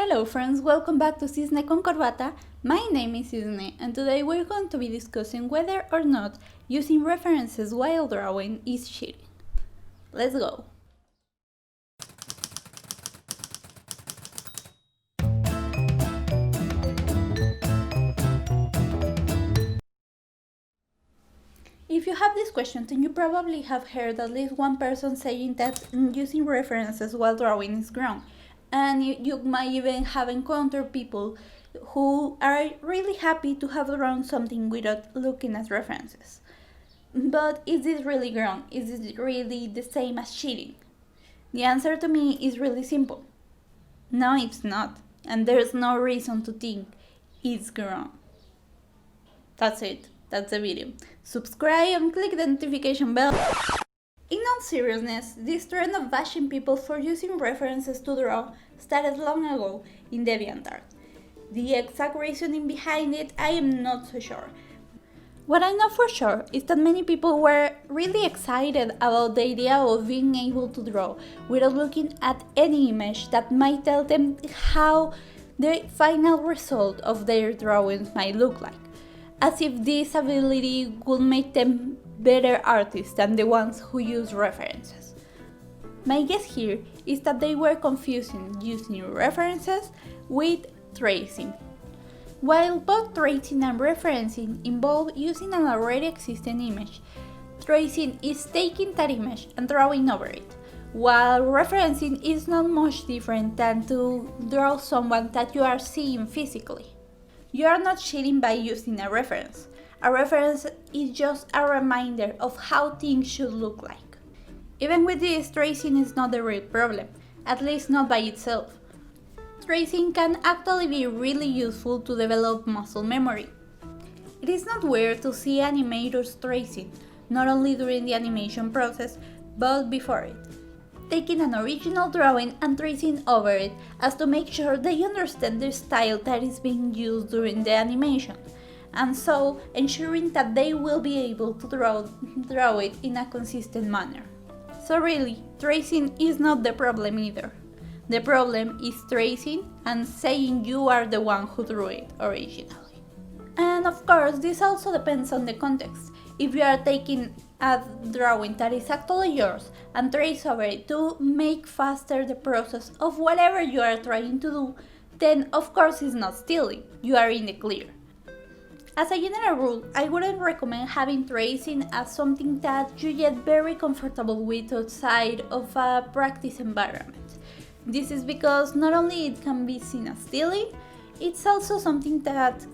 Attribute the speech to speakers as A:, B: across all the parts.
A: Hello friends, welcome back to Cisne con corbata. My name is Cisne and today we're going to be discussing whether or not using references while drawing is cheating. Let's go! If you have this question, then you probably have heard at least one person saying that using references while drawing is wrong. And you might even have encountered people who are really happy to have drawn something without looking at references. But is this really wrong? Is this really the same as cheating? The answer to me is really simple. No, it's not. And there's no reason to think it's wrong. That's it. That's the video. Subscribe and click the notification bell. In all seriousness, this trend of bashing people for using references to draw started long ago in DeviantArt. The exact reasoning behind it, I am not so sure. What I know for sure is that many people were really excited about the idea of being able to draw without looking at any image that might tell them how the final result of their drawings might look like, as if this ability would make them better artists than the ones who use references. My guess here is that they were confusing using references with tracing. While both tracing and referencing involve using an already existing image, tracing is taking that image and drawing over it, while referencing is not much different than to draw someone that you are seeing physically. You are not cheating by using a reference. A reference is just a reminder of how things should look like. Even with this, tracing is not the real problem, at least not by itself. Tracing can actually be really useful to develop muscle memory. It is not weird to see animators tracing, not only during the animation process, but before it, taking an original drawing and tracing over it as to make sure they understand the style that is being used during the animation, and so ensuring that they will be able to draw it in a consistent manner. So really, tracing is not the problem either. The problem is tracing and saying you are the one who drew it originally. And of course, this also depends on the context. If you are taking a drawing that is actually yours and trace over it to make faster the process of whatever you are trying to do, then of course it's not stealing, you are in the clear. As a general rule, I wouldn't recommend having tracing as something that you get very comfortable with outside of a practice environment. This is because not only it can be seen as stealing, it's also something that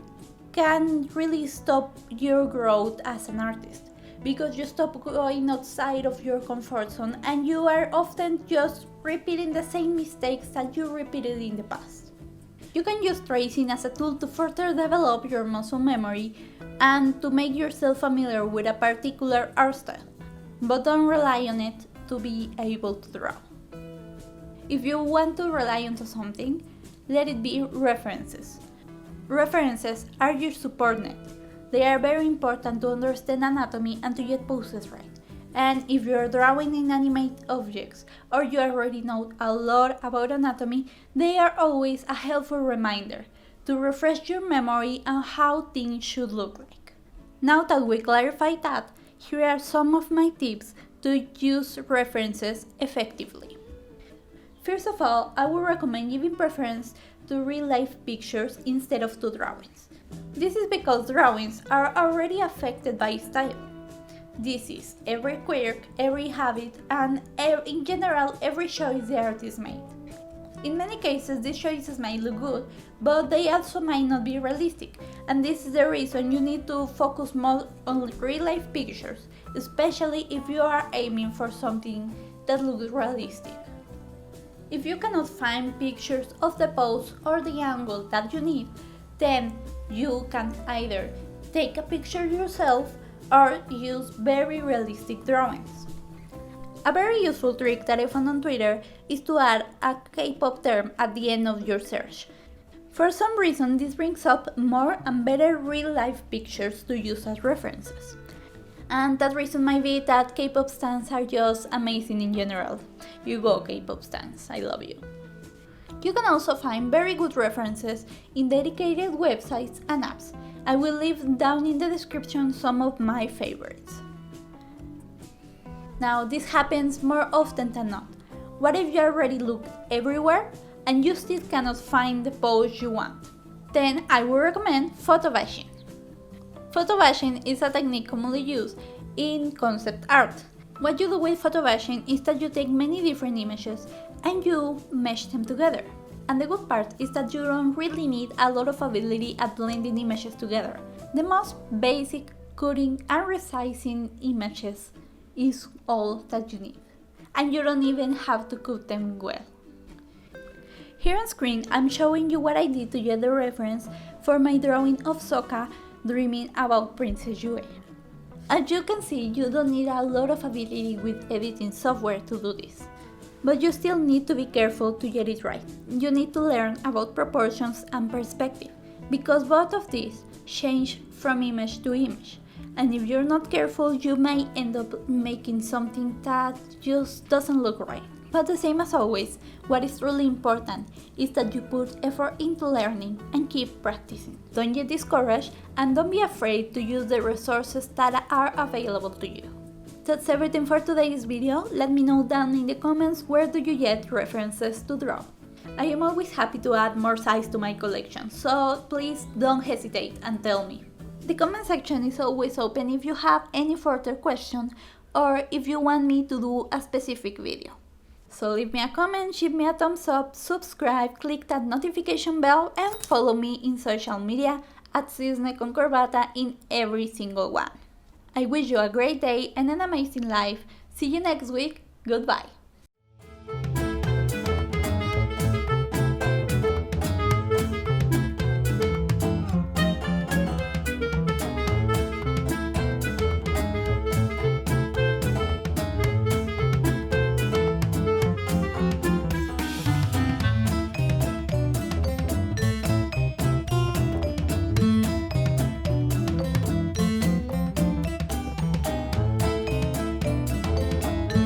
A: can really stop your growth as an artist, because you stop going outside of your comfort zone and you are often just repeating the same mistakes that you repeated in the past. You can use tracing as a tool to further develop your muscle memory and to make yourself familiar with a particular art style, but don't rely on it to be able to draw. If you want to rely on something, let it be references. References are your support net. They are very important to understand anatomy and to get poses right. And if you are drawing inanimate objects or you already know a lot about anatomy, they are always a helpful reminder to refresh your memory on how things should look like. Now that we clarified that, here are some of my tips to use references effectively. First of all, I would recommend giving preference to real-life pictures instead of to drawings. This is because drawings are already affected by style. This is every quirk, every habit, and in general every choice the artist made. In many cases, these choices might look good, but they also might not be realistic, and this is the reason you need to focus more on real-life pictures, especially if you are aiming for something that looks realistic. If you cannot find pictures of the pose or the angle that you need, then you can either take a picture yourself or use very realistic drawings. A very useful trick that I found on Twitter is to add a K-pop term at the end of your search. For some reason, this brings up more and better real-life pictures to use as references. And that reason might be that K-pop stans are just amazing in general. You go K-pop stans, I love you. You can also find very good references in dedicated websites and apps. I will leave down in the description some of my favorites. Now, this happens more often than not. What if you already look everywhere and you still cannot find the pose you want? Then I would recommend photobashing. Photobashing is a technique commonly used in concept art. What you do with photobashing is that you take many different images and you mesh them together. And the good part is that you don't really need a lot of ability at blending images together. The most basic cutting and resizing images is all that you need. And you don't even have to cut them well. Here on screen, I'm showing you what I did to get the reference for my drawing of Sokka dreaming about Princess Yue. As you can see, you don't need a lot of ability with editing software to do this. But you still need to be careful to get it right. You need to learn about proportions and perspective, because both of these change from image to image. And if you're not careful, you may end up making something that just doesn't look right. But the same as always, what is really important is that you put effort into learning and keep practicing. Don't get discouraged and don't be afraid to use the resources that are available to you. That's everything for today's video. Let me know down in the comments where do you get references to draw. I am always happy to add more size to my collection, so please don't hesitate and tell me. The comment section is always open if you have any further questions or if you want me to do a specific video. So leave me a comment, give me a thumbs up, subscribe, click that notification bell and follow me in social media at Cisne con corbata in every single one. I wish you a great day and an amazing life. See you next week. Goodbye.